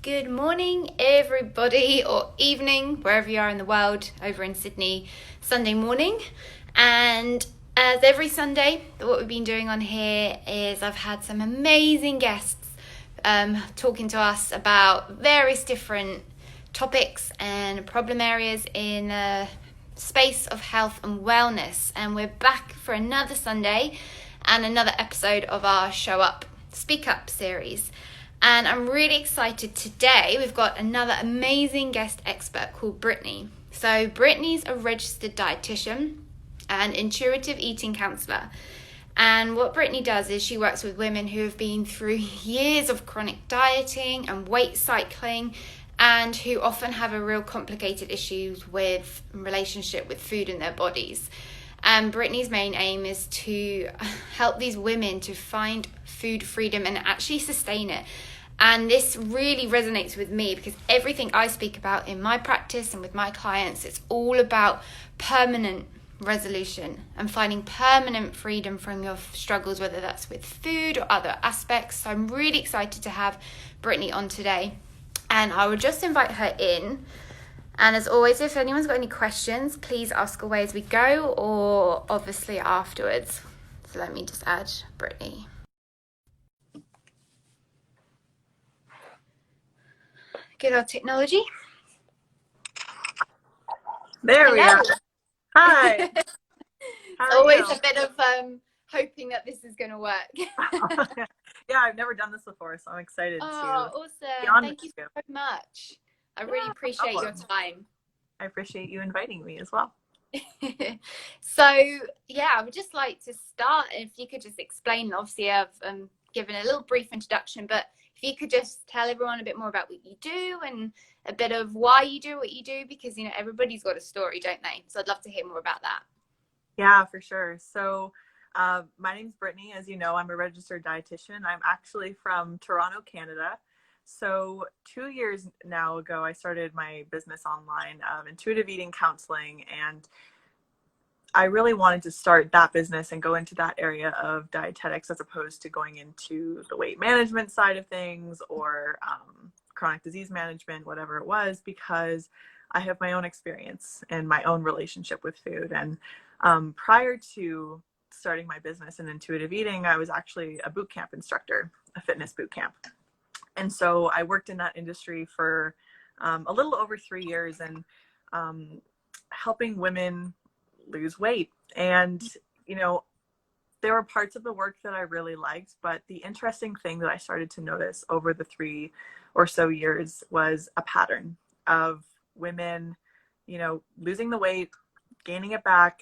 Good morning, everybody, or evening, wherever you are in the world, over in Sydney, Sunday morning. And as every Sunday, what we've been doing on here is I've had some amazing guests talking to us about various different topics and problem areas in the space of health and wellness. And we're back for another Sunday and another episode of our Show Up, Speak Up series. And I'm really excited today. We've got another amazing guest expert called Brittany. So Brittany's a registered dietitian and intuitive eating counsellor. And what Brittany does is she works with women who have been through years of chronic dieting and weight cycling, and who often have a real complicated issues with relationship with food in their bodies. And Brittany's main aim is to help these women to find food freedom and actually sustain it. And this really resonates with me because everything I speak about in my practice and with my clients, it's all about permanent resolution and finding permanent freedom from your struggles, whether that's with food or other aspects. So I'm really excited to have Brittany on today. And I would just invite her in. And as always, if anyone's got any questions, please ask away as we go or obviously afterwards. So let me just add Brittany. Good old technology. There we are. Hi. It's always a bit of hoping that this is going to work. Yeah, I've never done this before, so I'm excited to awesome. Thank you so much. I really appreciate your time. I appreciate you inviting me as well. So, yeah, I would just like to start, if you could just explain, obviously I've given a little brief introduction, but if you could just tell everyone a bit more about what you do and a bit of why you do what you do, because, you know, everybody's got a story, don't they? So I'd love to hear more about that. Yeah, for sure. So my name's Brittany. As you know, I'm a registered dietitian. I'm actually from Toronto, Canada. So 2 years now ago, I started my business online of intuitive eating counseling, and I really wanted to start that business and go into that area of dietetics as opposed to going into the weight management side of things or chronic disease management, whatever it was, because I have my own experience and my own relationship with food. And prior to starting my business in intuitive eating, I was actually a boot camp instructor, a fitness boot camp. And so I worked in that industry for a little over 3 years and helping women lose weight. And, you know, there were parts of the work that I really liked, but the interesting thing that I started to notice over the 3 or so years was a pattern of women, you know, losing the weight, gaining it back,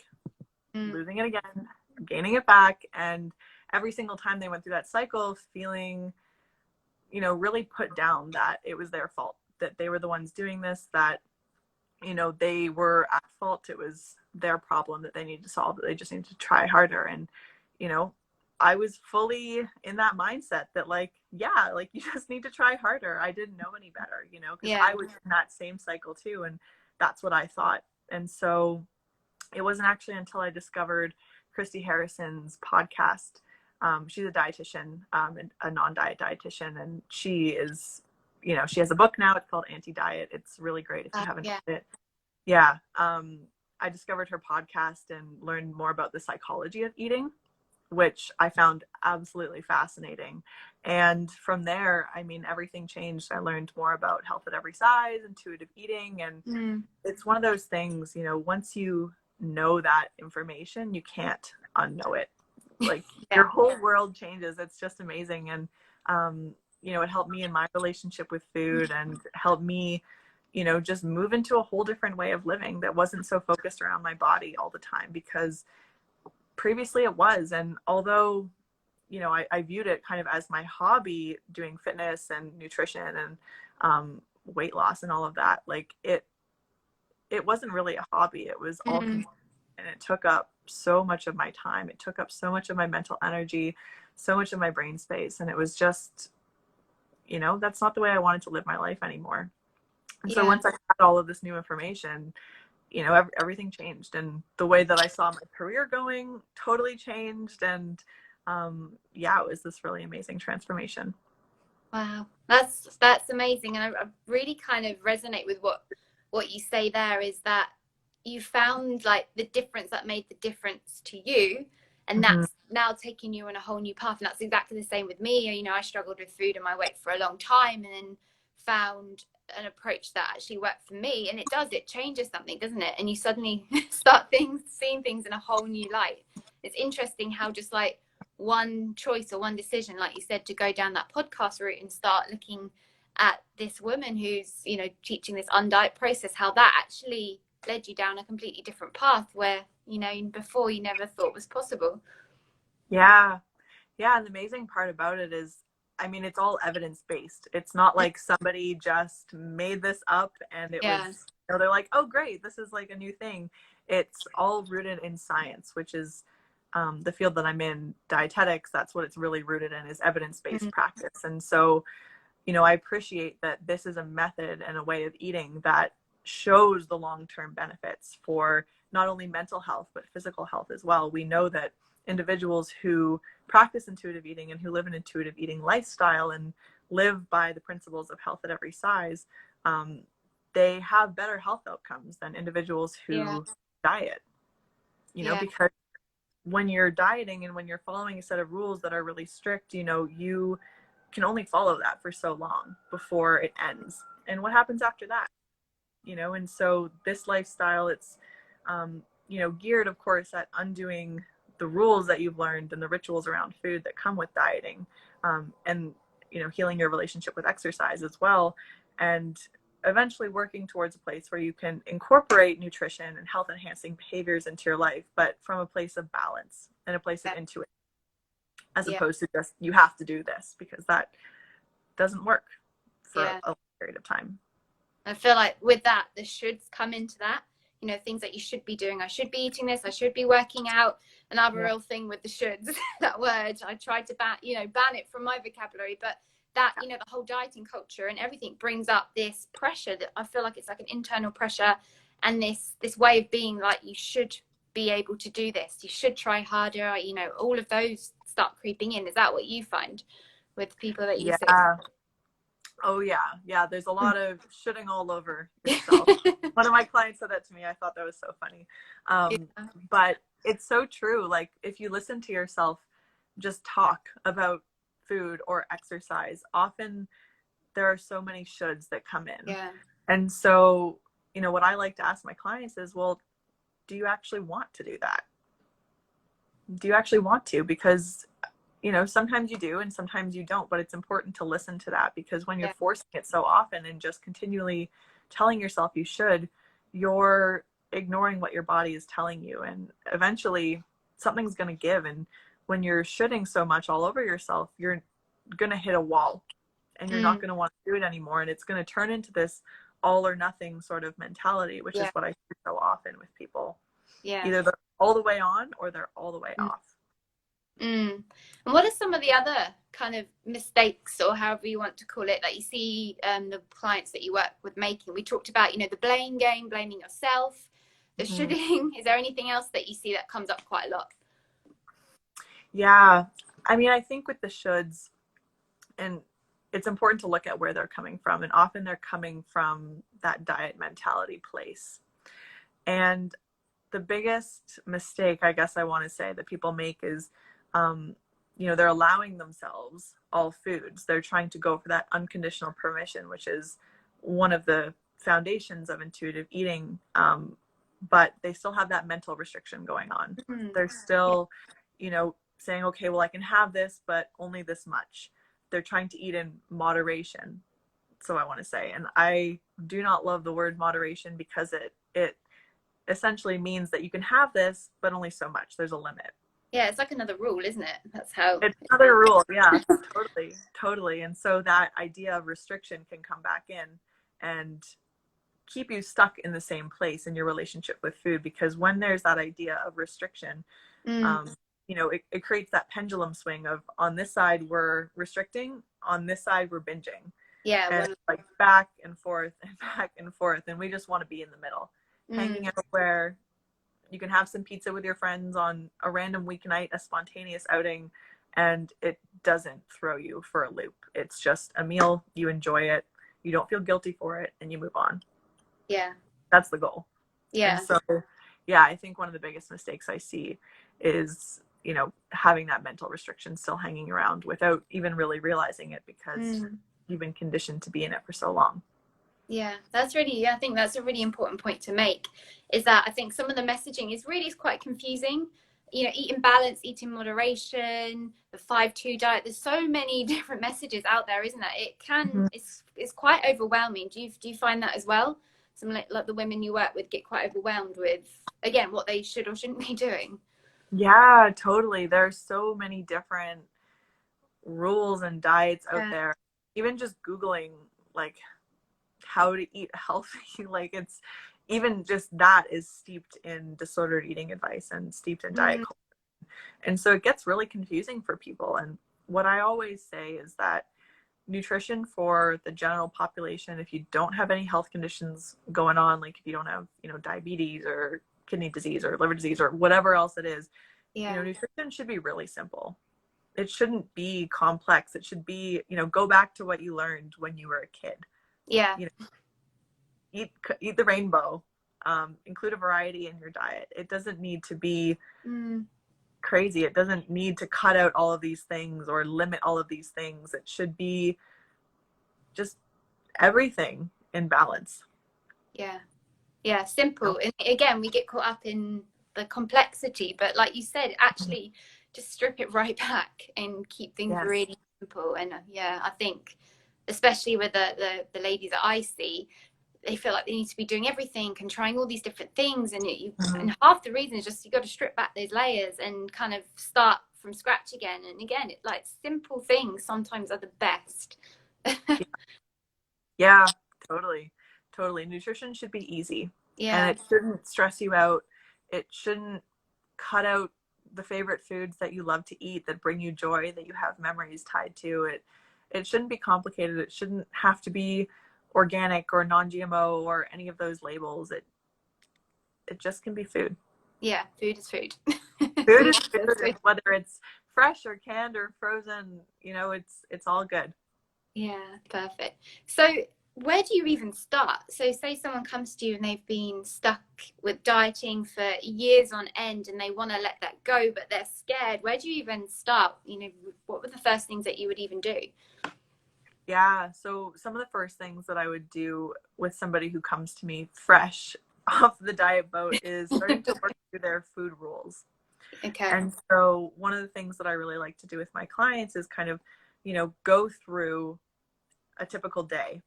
losing it again, gaining it back. And every single time they went through that cycle, feeling, you know, really put down that it was their fault, that they were the ones doing this, that, you know, they were at fault. It was their problem that they needed to solve, that they just needed to try harder. And, you know, I was fully in that mindset that, like, yeah, like, you just need to try harder. I didn't know any better, you know, because I was in that same cycle too. And that's what I thought. And so it wasn't actually until I discovered Christy Harrison's podcast. She's a dietitian, a non-diet dietitian, and she is, you know, she has a book now. It's called Anti-Diet. It's really great if you haven't read it. Yeah. I discovered her podcast and learned more about the psychology of eating, which I found absolutely fascinating. And from there, I mean, everything changed. I learned more about health at every size, intuitive eating. And it's one of those things, you know, once you know that information, you can't unknow it. Like your whole world changes. It's just amazing. And, you know, it helped me in my relationship with food and helped me, you know, just move into a whole different way of living that wasn't so focused around my body all the time, because previously it was. And although, you know, I viewed it kind of as my hobby, doing fitness and nutrition and weight loss and all of that, like it wasn't really a hobby. It was all, and it took up so much of my time. It took up so much of my mental energy, so much of my brain space. And it was just, you know, that's not the way I wanted to live my life anymore. And so once I had all of this new information, you know, everything changed. And the way that I saw my career going totally changed. And yeah, it was this really amazing transformation. Wow, that's amazing, and I really kind of resonate with what you say there. Is that you found like the difference that made the difference to you, and Mm-hmm. that's now taking you on a whole new path. And that's exactly the same with me. You know, I struggled with food and my weight for a long time, and then found an approach that actually worked for me. And it changes something, doesn't it? And you suddenly start seeing things in a whole new light. It's interesting how just like one choice or one decision, like you said, to go down that podcast route and start looking at this woman who's, you know, teaching this undiet process, how that actually led you down a completely different path where, you know, before you never thought was possible. Yeah. Yeah. And the amazing part about it is, I mean, it's all evidence based. It's not like somebody just made this up and it was, Yeah. you know, they're like, oh, great, this is like a new thing. It's all rooted in science, which is the field that I'm in, dietetics. That's what it's really rooted in, is evidence based practice. And so, you know, I appreciate that this is a method and a way of eating that shows the long-term benefits for not only mental health, but physical health as well. We know that individuals who practice intuitive eating and who live an intuitive eating lifestyle and live by the principles of health at every size, they have better health outcomes than individuals who diet, you know, because when you're dieting and when you're following a set of rules that are really strict, you know, you can only follow that for so long before it ends. And what happens after that? You know, and so this lifestyle, it's, you know, geared, of course, at undoing the rules that you've learned and the rituals around food that come with dieting, and, you know, healing your relationship with exercise as well. And eventually working towards a place where you can incorporate nutrition and health enhancing behaviors into your life, but from a place of balance and a place of intuition, as opposed to just, you have to do this, because that doesn't work for a long period of time. I feel like with that, the shoulds come into that, you know, things that you should be doing. I should be eating this. I should be working out. Another real thing with the shoulds, that word, I tried to ban it from my vocabulary, but that, you know, the whole dieting culture and everything brings up this pressure that I feel like it's like an internal pressure, and this way of being like, you should be able to do this. You should try harder. You know, all of those start creeping in. Is that what you find with people that you see? Oh yeah. There's a lot of shitting all over yourself. One of my clients said that to me. I thought that was so funny. But it's so true. Like, if you listen to yourself just talk about food or exercise, often there are so many shoulds that come in. And so, you know, what I like to ask my clients is, well, do you actually want to do that? Do you actually want to? Because, you know, sometimes you do and sometimes you don't, but it's important to listen to that, because when you're forcing it so often and just continually telling yourself you should, you're ignoring what your body is telling you, and eventually something's going to give. And when you're shoulding so much all over yourself, you're going to hit a wall and you're not going to want to do it anymore, and it's going to turn into this all or nothing sort of mentality, which is what I see so often with people. Either they're all the way on or they're all the way off. And what are some of the other kind of mistakes, or however you want to call it, that you see the clients that you work with making? We talked about, you know, the blame game, blaming yourself, the shoulding. Is there anything else that you see that comes up quite a lot? Yeah. I mean, I think with the shoulds, and it's important to look at where they're coming from. And often they're coming from that diet mentality place. And the biggest mistake, I guess I want to say, that people make is, you know, they're allowing themselves all foods. They're trying to go for that unconditional permission, which is one of the foundations of intuitive eating. But they still have that mental restriction going on. They're still, you know, saying, okay, well, I can have this, but only this much. They're trying to eat in moderation. So I want to say, and I do not love the word moderation, because it essentially means that you can have this, but only so much. There's a limit. Yeah, it's like another rule, isn't it? That's how it's another rule. Yeah, totally. And so that idea of restriction can come back in and keep you stuck in the same place in your relationship with food, because when there's that idea of restriction, you know, it creates that pendulum swing of, on this side we're restricting, on this side we're binging. And like back and forth and back and forth, and we just want to be in the middle, hanging out where you can have some pizza with your friends on a random weeknight, a spontaneous outing, and it doesn't throw you for a loop. It's just a meal, you enjoy it, you don't feel guilty for it, and you move on. Yeah. That's the goal. Yeah. And so, yeah, I think one of the biggest mistakes I see is, having that mental restriction still hanging around without even really realizing it, because you've been conditioned to be in it for so long. Yeah, I think that's a really important point to make, is that I think some of the messaging is really quite confusing. Eating balance, eating moderation, the 5-2 diet. There's so many different messages out there, isn't there? It's quite overwhelming. Do you find that as well? Some like the women you work with get quite overwhelmed with, again, what they should or shouldn't be doing. Yeah, totally. There's so many different rules and diets out there. Even just Googling like how to eat healthy, like it's even just that is steeped in disordered eating advice and steeped in diet culture. And so it gets really confusing for people. And what I always say is that nutrition for the general population, if you don't have any health conditions going on, like if you don't have, diabetes or kidney disease or liver disease or whatever else it is, nutrition should be really simple. It shouldn't be complex. It should be, go back to what you learned when you were a kid. Yeah. Eat the rainbow. Include a variety in your diet. It doesn't need to be crazy. It doesn't need to cut out all of these things or limit all of these things. It should be just everything in balance. Yeah, simple. And again, we get caught up in the complexity, but like you said, actually just strip it right back and keep things really simple. And I think especially with the ladies that I see, they feel like they need to be doing everything and trying all these different things, and and half the reason is just you got to strip back those layers and kind of start from scratch again. And again, like simple things sometimes are the best. Yeah, totally. Nutrition should be easy. And it shouldn't stress you out. It shouldn't cut out the favorite foods that you love to eat, that bring you joy, that you have memories tied to it. It shouldn't be complicated. It shouldn't have to be organic or non-GMO or any of those labels. It just can be food. Yeah, food is food. Food is food, whether it's fresh or canned or frozen, it's all good. Yeah, perfect. So where do you even start? So say someone comes to you and they've been stuck with dieting for years on end and they want to let that go, but they're scared. Where do you even start? What were the first things that you would even do? Yeah, so some of the first things that I would do with somebody who comes to me fresh off the diet boat is starting to work through their food rules. Okay. And so one of the things that I really like to do with my clients is kind of, go through a typical day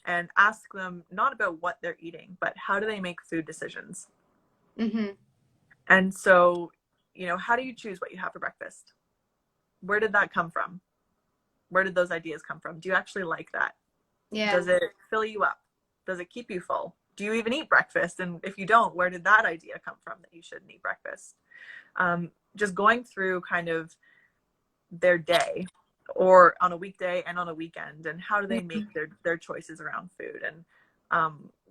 and ask them not about what they're eating, but how do they make food decisions? And so, how do you choose what you have for breakfast? Where did that come from? Where did those ideas come from? Do you actually like that? Yeah. Does it fill you up? Does it keep you full? Do you even eat breakfast? And if you don't, where did that idea come from that you shouldn't eat breakfast? Just going through kind of their day, or on a weekday and on a weekend, and how do they make their choices around food, and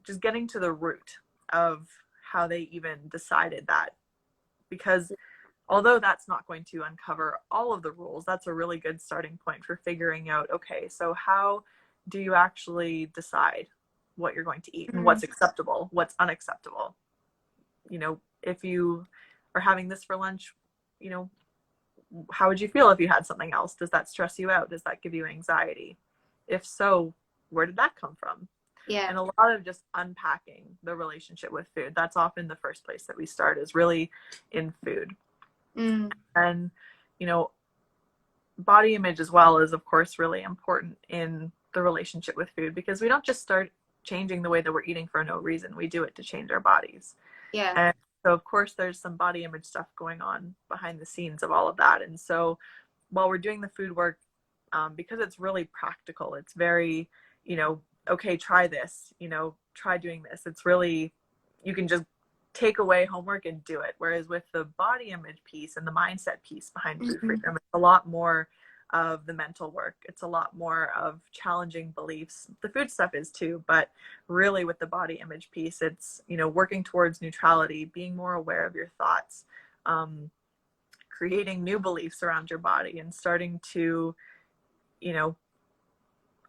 just getting to the root of how they even decided that. Because although that's not going to uncover all of the rules, that's a really good starting point for figuring out, okay, so how do you actually decide what you're going to eat and what's acceptable, what's unacceptable? If you are having this for lunch, how would you feel if you had something else? Does that stress you out? Does that give you anxiety? If so, where did that come from? Yeah. And a lot of just unpacking the relationship with food. That's often the first place that we start, is really in food. And, body image as well is, of course, really important in the relationship with food, because we don't just start changing the way that we're eating for no reason. We do it to change our bodies. Yeah. And so, of course, there's some body image stuff going on behind the scenes of all of that. And so while we're doing the food work, because it's really practical, it's very, okay, try this, try doing this. It's really, you can just take away homework and do it. Whereas with the body image piece and the mindset piece behind food freedom, it's a lot more of the mental work. It's a lot more of challenging beliefs. The food stuff is too, but really with the body image piece, it's, working towards neutrality, being more aware of your thoughts, creating new beliefs around your body, and starting to,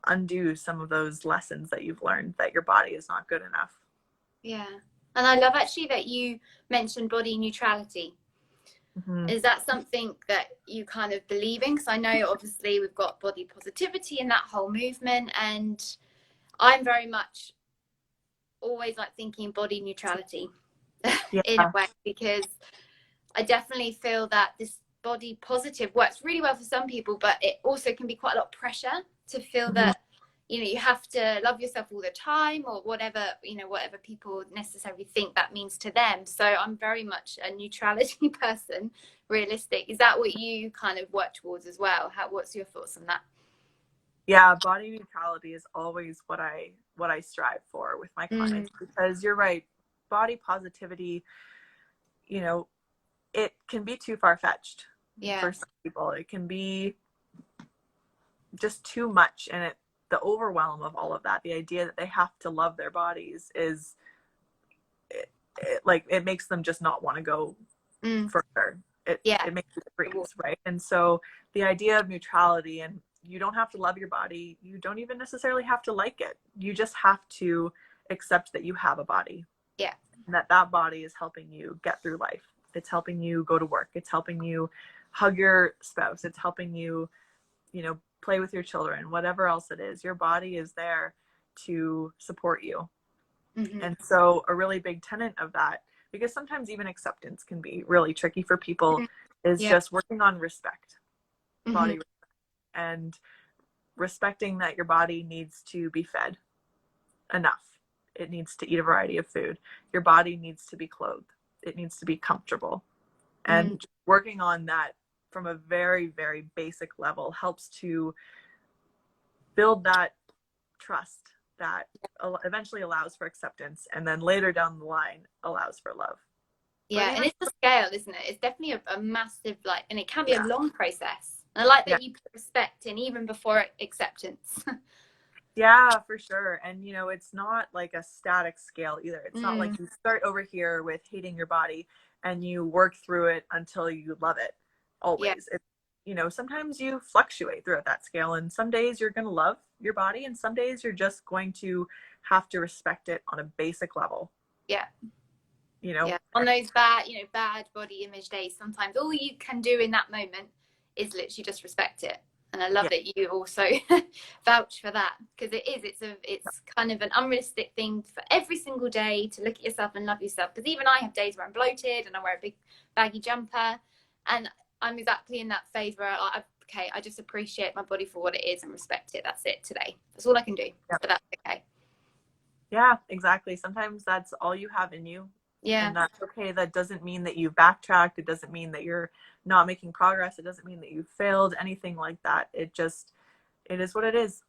undo some of those lessons that you've learned that your body is not good enough. Yeah. And I love actually that you mentioned body neutrality. Mm-hmm. Is that something that you kind of believe in? Because I know obviously we've got body positivity and that whole movement, and I'm very much always like thinking body neutrality in a Yeah. way, because I definitely feel that this body positive works really well for some people, but it also can be quite a lot of pressure to feel Mm-hmm. that, you know, you have to love yourself all the time, or whatever, you know, whatever people necessarily think that means to them. So I'm very much a neutrality person, realistic. Is that what you kind of work towards as well? What's your thoughts on that? Yeah, body neutrality is always what I strive for with my clients, because you're right, body positivity, you know, it can be too far-fetched Yeah. for some people. It can be just too much, and the overwhelm of all of that, the idea that they have to love their bodies is like it makes them just not want to go further. Yeah. It makes you freeze, right? And so the idea of neutrality, and you don't have to love your body, you don't even necessarily have to like it, you just have to accept that you have a body. Yeah. And that body is helping you get through life. It's helping you go to work, it's helping you hug your spouse, it's helping you, you know, play with your children, whatever else it is. Your body is there to support you. And so a really big tenet of that, because sometimes even acceptance can be really tricky for people, is just working on respect, body respect, and respecting that your body needs to be fed enough. It needs to eat a variety of food. Your body needs to be clothed. It needs to be comfortable. And working on that from a very, very basic level helps to build that trust that eventually allows for acceptance, and then later down the line allows for love. Yeah, and it's a scale, isn't it? It's definitely a massive, like, and it can be a long process. And I like that you put respect in even before acceptance. Yeah, for sure. And, you know, it's not like a static scale either. It's not like you start over here with hating your body and you work through it until you love it always. It's, you know, sometimes you fluctuate throughout that scale, and some days you're going to love your body, and some days you're just going to have to respect it on a basic level. Yeah. You know, on those bad body image days, sometimes all you can do in that moment is literally just respect it. And I love that you also vouch for that, because it's kind of an unrealistic thing for every single day to look at yourself and love yourself. Because even I have days where I'm bloated and I wear a big baggy jumper, and I'm exactly in that phase where I just appreciate my body for what it is and respect it. That's it today. That's all I can do. But that's okay. Yeah, exactly. Sometimes that's all you have in you. Yeah. And that's okay. That doesn't mean that you've backtracked. It doesn't mean that you're not making progress. It doesn't mean that you've failed, anything like that. It is what it is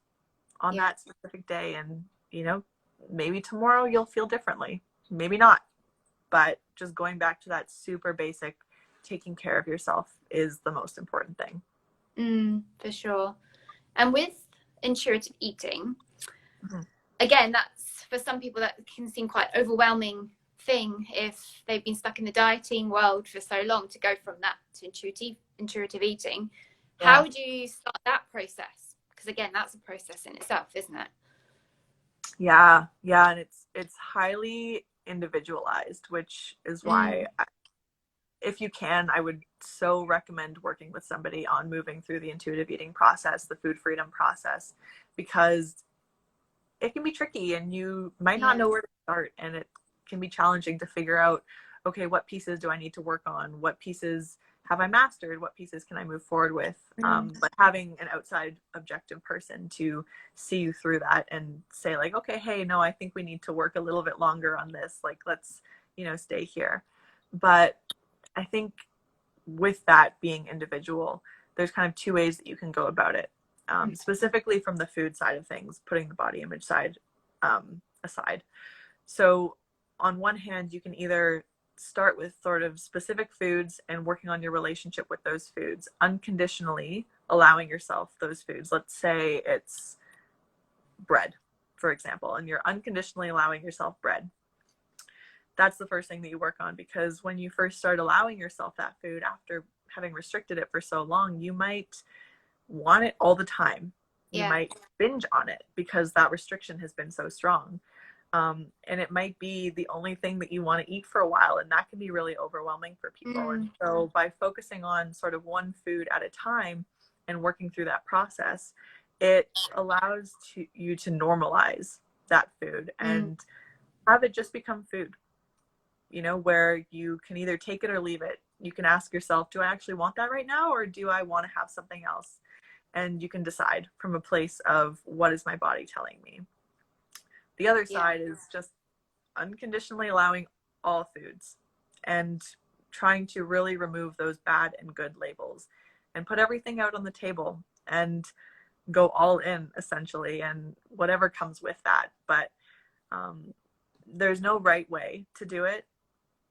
on that specific day. And, you know, maybe tomorrow you'll feel differently. Maybe not. But just going back to that super basic, taking care of yourself is the most important thing. For sure. And with intuitive eating, again, that's for some people that can seem quite overwhelming thing if they've been stuck in the dieting world for so long, to go from that to intuitive eating. How would you start that process? Because again, that's a process in itself, isn't it? Yeah, and it's highly individualized, which is why if you can, I would so recommend working with somebody on moving through the intuitive eating process, the food freedom process, because it can be tricky and you might not know where to start, and it can be challenging to figure out, okay, what pieces do I need to work on? What pieces have I mastered? What pieces can I move forward with? But having an outside objective person to see you through that and say like, okay, hey, no, I think we need to work a little bit longer on this. Like, let's, you know, stay here. But I think with that being individual, there's kind of two ways that you can go about it. Specifically from the food side of things, putting the body image side aside. So on one hand, you can either start with sort of specific foods and working on your relationship with those foods, unconditionally allowing yourself those foods. Let's say it's bread, for example, and you're unconditionally allowing yourself bread. That's the first thing that you work on, because when you first start allowing yourself that food after having restricted it for so long, you might want it all the time. you Yeah. might binge on it because that restriction has been so strong. And it might be the only thing that you want to eat for a while, and that can be really overwhelming for people. And so by focusing on sort of one food at a time and working through that process, it allows you to normalize that food and have it just become food, where you can either take it or leave it. You can ask yourself, do I actually want that right now, or do I want to have something else? And you can decide from a place of, what is my body telling me? The other Yeah. side is just unconditionally allowing all foods and trying to really remove those bad and good labels and put everything out on the table and go all in, essentially, and whatever comes with that. But there's no right way to do it.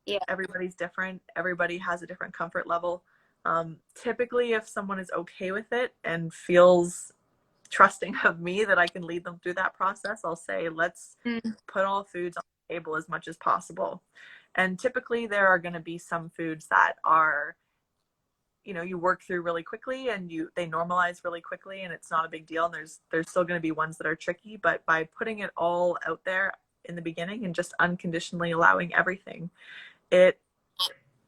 Yeah. Everybody's different. Everybody has a different comfort level. Typically, if someone is okay with it and feels trusting of me that I can lead them through that process, I'll say, let's put all foods on the table as much as possible. And typically there are going to be some foods that are, you work through really quickly and they normalize really quickly and it's not a big deal. And there's still going to be ones that are tricky, but by putting it all out there in the beginning and just unconditionally allowing everything, it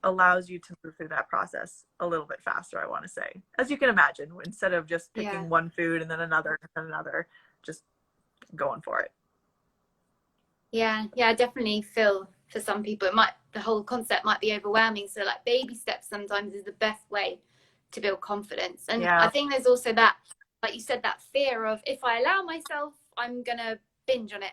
allows you to move through that process a little bit faster, I want to say. As you can imagine, instead of just picking one food and then another and another, just going for it. Yeah, I definitely feel for some people the whole concept might be overwhelming. So like baby steps sometimes is the best way to build confidence. And I think there's also that, like you said, that fear of, if I allow myself, I'm gonna binge on it.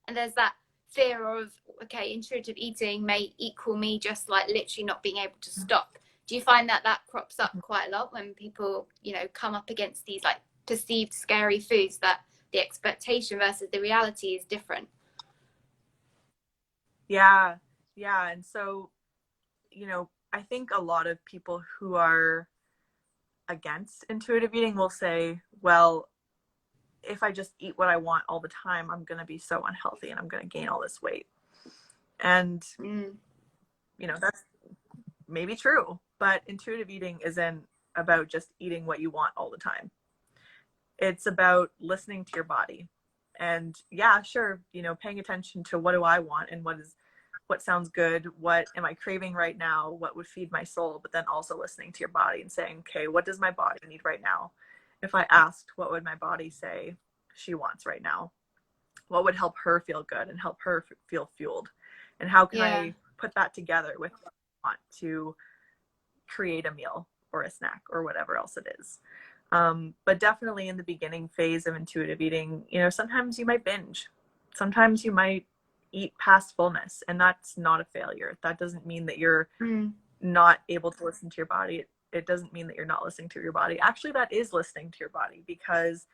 And there's that fear of, okay, intuitive eating may equal me just like literally not being able to stop. Do you find that crops up quite a lot when people, come up against these like perceived scary foods, that the expectation versus the reality is different? Yeah. And so, I think a lot of people who are against intuitive eating will say, well, if I just eat what I want all the time, I'm going to be so unhealthy and I'm going to gain all this weight. And, that's maybe true, but intuitive eating isn't about just eating what you want all the time. It's about listening to your body. And yeah, sure, paying attention to, what do I want and what sounds good, what am I craving right now, what would feed my soul, but then also listening to your body and saying, okay, what does my body need right now? If I asked, what would my body say she wants right now? What would help her feel good and help her feel fueled? And how can I put that together with what I want to create a meal or a snack or whatever else it is? But definitely in the beginning phase of intuitive eating, sometimes you might binge. Sometimes you might eat past fullness, and that's not a failure. That doesn't mean that you're not able to listen to your body. It doesn't mean that you're not listening to your body. Actually, that is listening to your body, because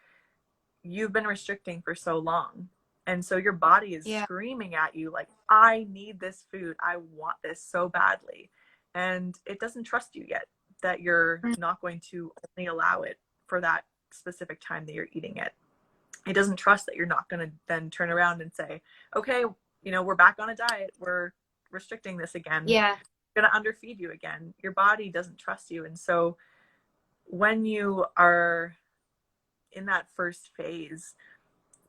you've been restricting for so long. And so your body is screaming at you like, I need this food. I want this so badly. And it doesn't trust you yet that you're not going to only allow it for that specific time that you're eating it. It doesn't trust that you're not going to then turn around and say, okay, we're back on a diet. We're restricting this again. Yeah. I'm going to underfeed you again. Your body doesn't trust you. And so when you are in that first phase,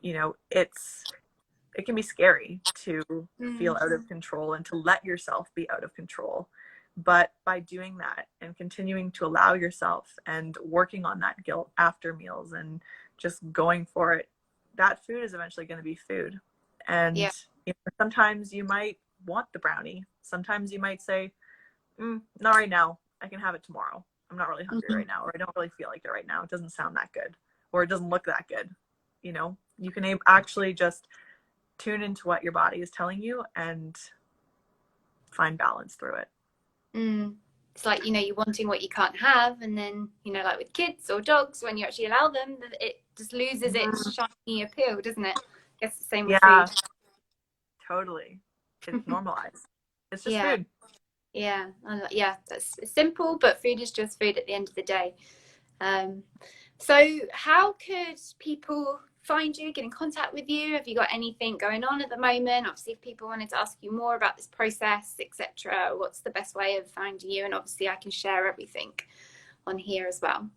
it can be scary to feel out of control and to let yourself be out of control. But by doing that and continuing to allow yourself and working on that guilt after meals and just going for it, that food is eventually going to be food. And sometimes you might want the brownie. Sometimes you might say, not right now. I can have it tomorrow. I'm not really hungry right now, or I don't really feel like it right now. It doesn't sound that good, or it doesn't look that good. You can actually just tune into what your body is telling you and find balance through it. It's like, you're wanting what you can't have, and then, like with kids or dogs, when you actually allow them, it just loses its shiny appeal, doesn't it? I guess the same with food. Totally. It's normalized. It's just food. Yeah, that's simple, but food is just food at the end of the day. So how could people find you, get in contact with you? Have you got anything going on at the moment? Obviously, if people wanted to ask you more about this process, etc., what's the best way of finding you? And obviously I can share everything on here as well.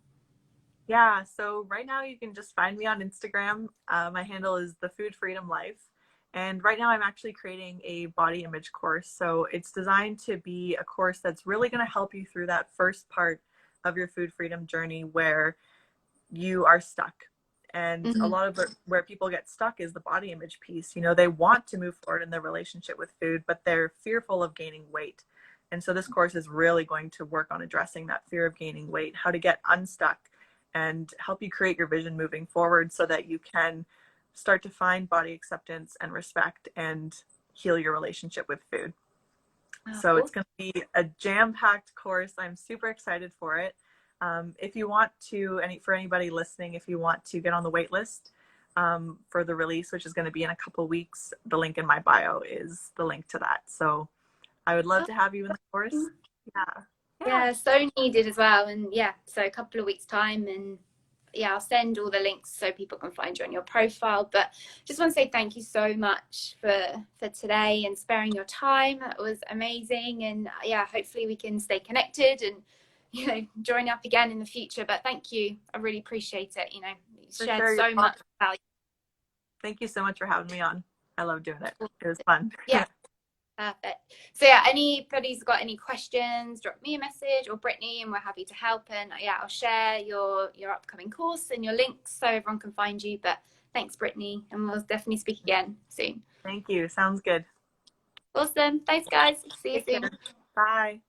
Yeah, so right now you can just find me on Instagram. My handle is the Food Freedom Life. And right now I'm actually creating a body image course. So it's designed to be a course that's really going to help you through that first part of your food freedom journey where you are stuck. And a Hmm. lot of where people get stuck is the body image piece. You know, they want to move forward in their relationship with food, but they're fearful of gaining weight. And so this course is really going to work on addressing that fear of gaining weight, how to get unstuck and help you create your vision moving forward so that you can start to find body acceptance and respect and heal your relationship with food. Oh, So it's awesome. going to be a jam-packed course. I'm super excited for it. If you want to, for anybody listening, if you want to get on the wait list for the release, which is going to be in a couple weeks, the link in my bio is the link to that. So I would love to have you in the course. Yeah. Yeah. Yeah, so needed as well. And yeah, so a couple of weeks time, and yeah, I'll send all the links so people can find you on your profile. But just want to say thank you so much for today and sparing your time. That was amazing. And yeah, hopefully we can stay connected and join up again in the future. But thank you. I really appreciate it. You For shared sure. You're so much welcome. value. Thank you so much for having me on. I love doing it. It was fun. Yeah. Perfect. So yeah, anybody's got any questions, drop me a message or Brittany, and we're happy to help. And yeah, I'll share your upcoming course and your links so everyone can find you. But thanks, Brittany, and we'll definitely speak again soon. Thank you. Sounds good. Awesome. Thanks, guys. See you Take care. soon. Bye.